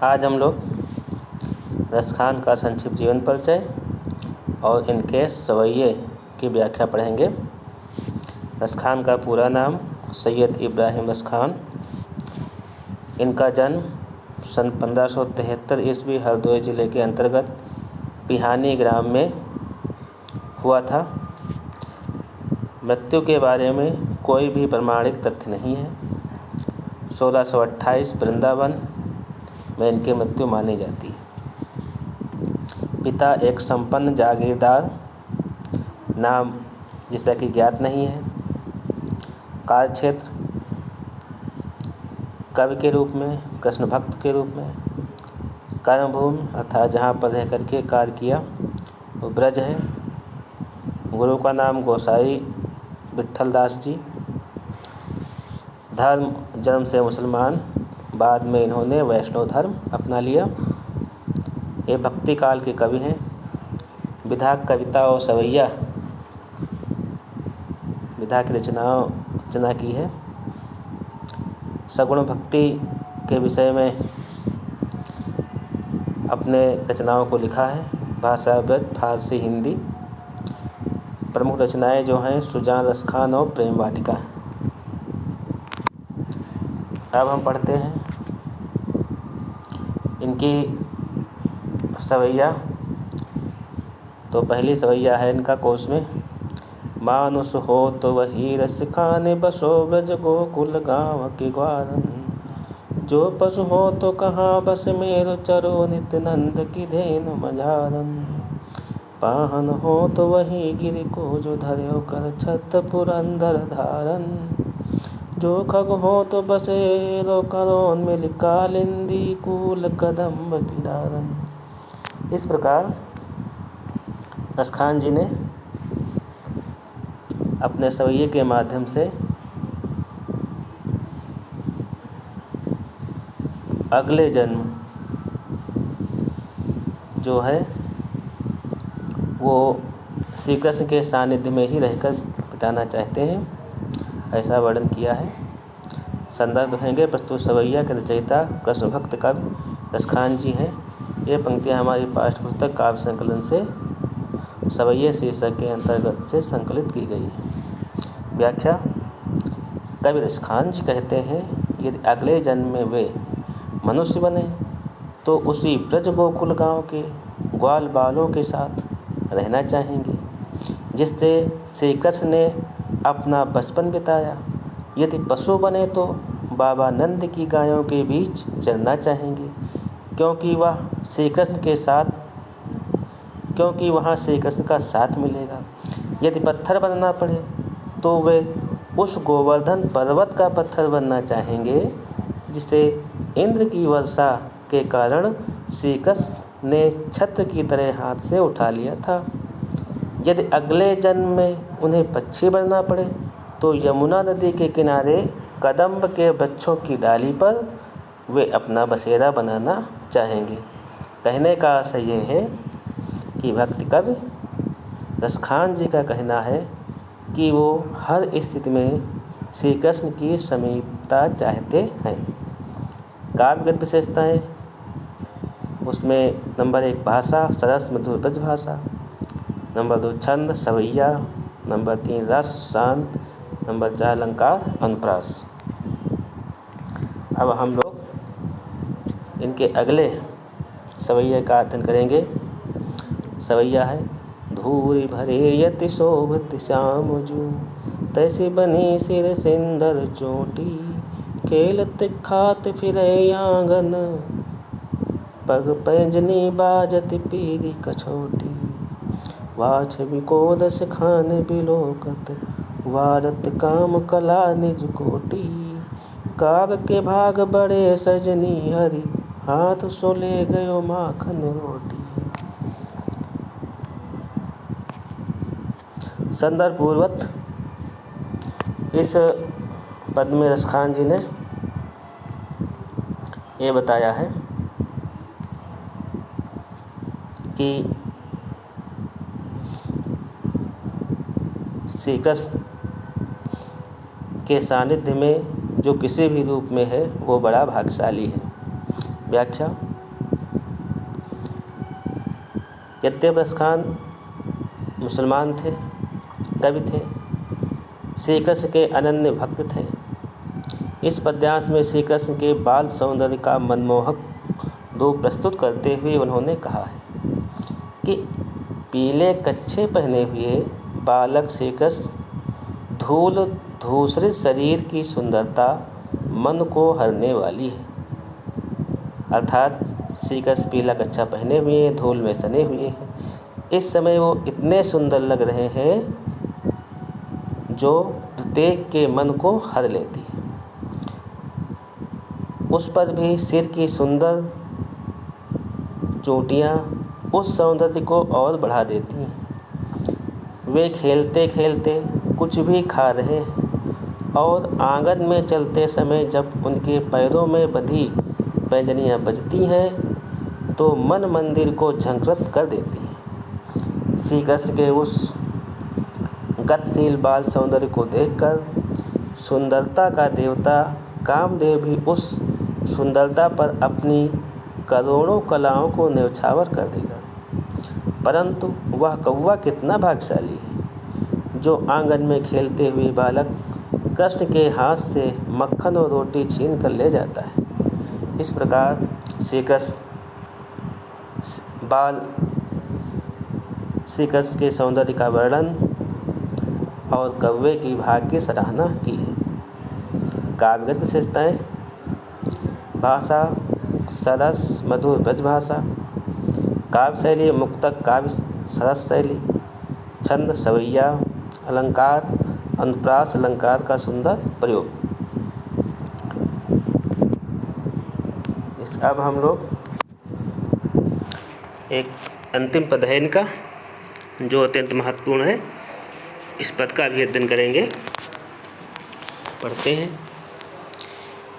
आज हम लोग रसखान का संक्षिप्त जीवन परिचय और इनके सवैये की व्याख्या पढ़ेंगे। रसखान का पूरा नाम सैयद इब्राहिम रसखान। इनका जन्म सन 1573 ईस्वी हरदोई ज़िले के अंतर्गत पिहानी ग्राम में हुआ था। मृत्यु के बारे में कोई भी प्रमाणिक तथ्य नहीं है। 1628 वृंदावन में इनकी मृत्यु मानी जाती है। पिता एक संपन्न जागीरदार, नाम जिसका कि ज्ञात नहीं है। कार्यक्षेत्र कवि के रूप में, कृष्ण भक्त के रूप में। कर्मभूमि अर्थात जहाँ पर रह करके कार्य किया वो ब्रज है। गुरु का नाम गोसाई विट्ठल दास जी। धर्म जन्म से मुसलमान, बाद में इन्होंने वैष्णव धर्म अपना लिया। ये भक्ति काल के कवि हैं। विधा, कविता और सवैया विधा की रचना की है। सगुण भक्ति के विषय में अपने रचनाओं को लिखा है। भाषा ब्रज, फारसी, हिंदी। प्रमुख रचनाएं जो हैं सुजान, रसखान और प्रेम वाटिका। अब हम पढ़ते हैं इनकी सवैया। तो पहली सवैया है इनका कोश में। मानुष हो तो वही रस खाने, बसो ब्रज गोकुल गाँव के ग्वारन। जो पशु हो तो कहाँ बस मेरो, चरो नित्य नंद की धेनु मझारन। पाहन हो तो वही गिर को, जो धर्यो कर छत पुरंदर धारन। जो खग हो तो बसेरो करोन, मिल कालिंदी कूल कदम्ब किनारन। इस प्रकार रसखान जी ने अपने सवैये के माध्यम से अगले जन्म जो है वो श्री कृष्ण के सानिध्य में ही रहकर बिताना चाहते हैं, ऐसा वर्णन किया है। संदर्भ कहेंगे। प्रस्तुत सवैया के रचयिता कृष्ण भक्त कवि रसखान जी हैं। ये पंक्तियाँ हमारी पाठ्य पुस्तक काव्य संकलन से सवैये शीर्षक के अंतर्गत से संकलित की गई है। व्याख्या। कवि रसखान जी कहते हैं, यदि अगले जन्म में वे मनुष्य बने तो उसी ब्रज गोकुल गांव के ग्वाल बालों के साथ रहना चाहेंगे, जिससे श्री कृष्ण ने अपना बचपन बिताया। यदि पशु बने तो बाबा नंद की गायों के बीच चरना चाहेंगे, क्योंकि वहाँ श्री कृष्ण का साथ मिलेगा। यदि पत्थर बनना पड़े तो वे उस गोवर्धन पर्वत का पत्थर बनना चाहेंगे, जिसे इंद्र की वर्षा के कारण श्री कृष्ण ने छत्र की तरह हाथ से उठा लिया था। यदि अगले जन्म में उन्हें पक्षी बनना पड़े तो यमुना नदी के किनारे कदम्ब के वृक्षों की डाली पर वे अपना बसेरा बनाना चाहेंगे। कहने का आशय ये है कि भक्ति कवि रसखान जी का कहना है कि वो हर स्थिति में श्री कृष्ण की समीपता चाहते हैं। काव्यगत विशेषताएं, उसमें नंबर 1 भाषा सरस मधुर ब्रज भाषा, नंबर 2 छंद सवैया, नंबर 3 रस शांत, नंबर 4 अलंकार अनुप्रास। अब हम लोग इनके अगले सवैया का अध्ययन करेंगे। सवैया है। धूरी भरे यति शोभत श्याम जू, तैसी बनी सिर सिंदर चोटी। खेलत खात फिरे आंगन, पग पैंजनी बाजत पीरी कछोटी। वाछ विकोदस खान बिलोकत, वारत काम कला निज कोटी। काग के भाग बड़े सजनी हरि, हाथ सो ले गयो माखन रोटी। संदर्भ पूर्वक इस पद में रसखान जी ने ये बताया है कि श्री कृष्ण के सानिध्य में जो किसी भी रूप में है वो बड़ा भाग्यशाली है। व्याख्या। यद्यपि रसखान मुसलमान थे, कवि थे, श्री कृष्ण के अनन्य भक्त थे। इस पद्यांश में श्री कृष्ण के बाल सौंदर्य का मनमोहक रूप प्रस्तुत करते हुए उन्होंने कहा है कि पीले कच्छे पहने हुए बालक श्री कृष्ण धूल धूसरित शरीर की सुंदरता मन को हरने वाली है। अर्थात श्री कृष्ण पीला कच्छा पहने हुए धूल में सने हुए हैं। इस समय वो इतने सुंदर लग रहे हैं जो प्रत्येक के मन को हर लेती है। उस पर भी सिर की सुंदर चोटियाँ उस सौंदर्य को और बढ़ा देती हैं। वे खेलते खेलते कुछ भी खा रहे हैं और आंगन में चलते समय जब उनके पैरों में बंधी पैंजनियाँ बजती हैं तो मन मंदिर को झंकृत कर देती हैं। श्री कृष्ण के उस गतिशील बाल सौंदर्य को देखकर सुंदरता का देवता कामदेव भी उस सुंदरता पर अपनी करोड़ों कलाओं को न्यौछावर कर देगा। परंतु वह कौवा कितना भाग्यशाली है जो आंगन में खेलते हुए बालक कृष्ण के हाथ से मक्खन और रोटी छीन कर ले जाता है। इस प्रकार श्री कृष्ण के सौंदर्य का वर्णन और कौवे की भाग्य की सराहना की है। काव्यगत विशेषताएं: भाषा सरस मधुर ब्रजभाषा, काव्य शैली मुक्तक काव्य सरस शैली, छंद सवैया, अलंकार अनुप्रास अलंकार का सुंदर प्रयोग। अब हम लोग एक अंतिम पद है इनका जो अत्यंत महत्वपूर्ण है, इस पद का भी अध्ययन करेंगे। पढ़ते हैं।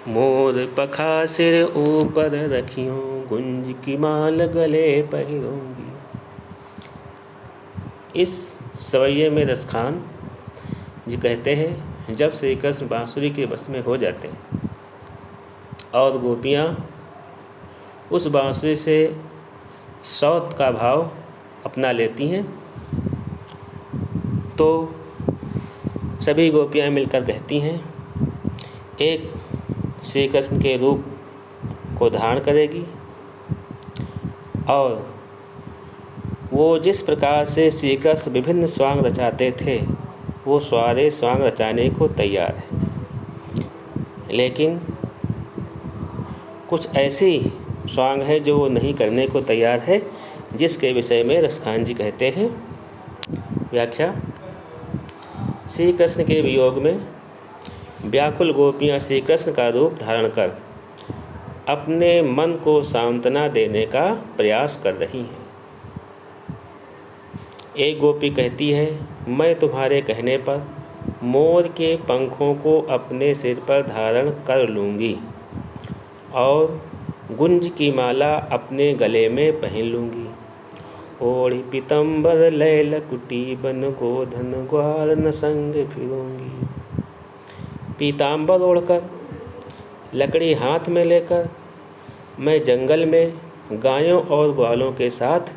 मोर पखा सिर ऊपर रखियों, गुंज की माल गले पहिरूंगी। इस सवैये में रसखान जी कहते हैं, जब श्री कृष्ण बांसुरी के बस में हो जाते हैं और गोपियाँ उस बांसुरी से सौत का भाव अपना लेती हैं तो सभी गोपियाँ मिलकर कहती हैं, एक श्री कृष्ण के रूप को धारण करेगी और वो जिस प्रकार से श्री कृष्ण विभिन्न स्वांग रचाते थे वो सारे स्वांग रचाने को तैयार है, लेकिन कुछ ऐसी स्वांग है जो वो नहीं करने को तैयार है, जिसके विषय में रसखान जी कहते हैं। व्याख्या: श्री कृष्ण के वियोग में व्याकुल गोपियाँ श्री कृष्ण का रूप धारण कर अपने मन को सांत्वना देने का प्रयास कर रही हैं। एक गोपी कहती है, मैं तुम्हारे कहने पर मोर के पंखों को अपने सिर पर धारण कर लूँगी और गुंज की माला अपने गले में पहन लूँगी। ओढ़ी पीतम्बर लैल कुटी बन गोधन ग्वाल न संग फिरूँगी। पीताम्बर ओढ़कर लकड़ी हाथ में लेकर मैं जंगल में गायों और ग्वालों के साथ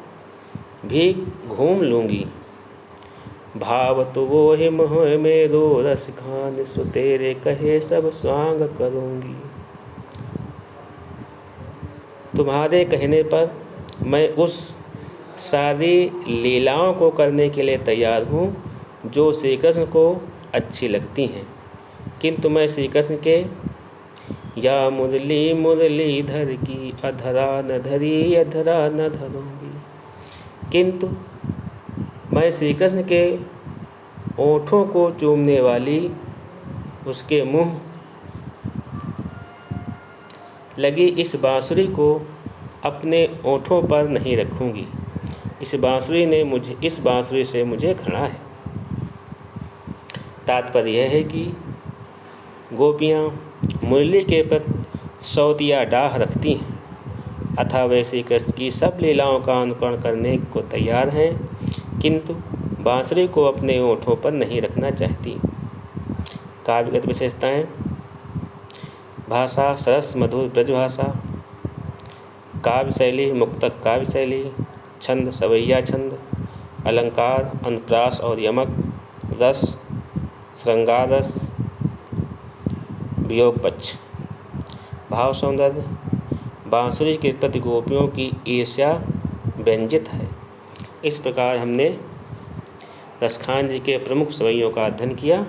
भी घूम लूँगी। भाव तो वो ही मोह मेरो रस खान, सो तेरे कहे सब स्वांग करूँगी। तुम्हारे कहने पर मैं उस सारी लीलाओं को करने के लिए तैयार हूँ जो श्री कृष्ण को अच्छी लगती हैं, किंतु मैं श्री कृष्ण के या मुरली मुरलीधर की अधरा न धरी अधरा न धरूँगी, किंतु मैं श्री कृष्ण के ओठों को चूमने वाली उसके मुँह लगी इस बांसुरी को अपने ओठों पर नहीं रखूँगी। इस बांसुरी से मुझे घृणा है। तात्पर्य यह है कि गोपियाँ मुरली के प्रति शौत या डाह रखती हैं अथवा वे श्री कृष्ण की सब लीलाओं का अनुकरण करने को तैयार हैं, किंतु बांसुरी को अपने ओठों पर नहीं रखना चाहती। काव्यगत विशेषताएं: भाषा सरस मधुर ब्रजभाषा, काव्य शैली मुक्तक काव्य शैली, छंद सवैया छंद, अलंकार अनुप्रास और यमक, रस श्रृंगार रस, वियोग पक्ष। भाव सौंदर्य, बांसुरी के प्रति गोपियों की ईर्ष्या व्यंजित है। इस प्रकार हमने रसखान जी के प्रमुख सवैयों का अध्ययन किया।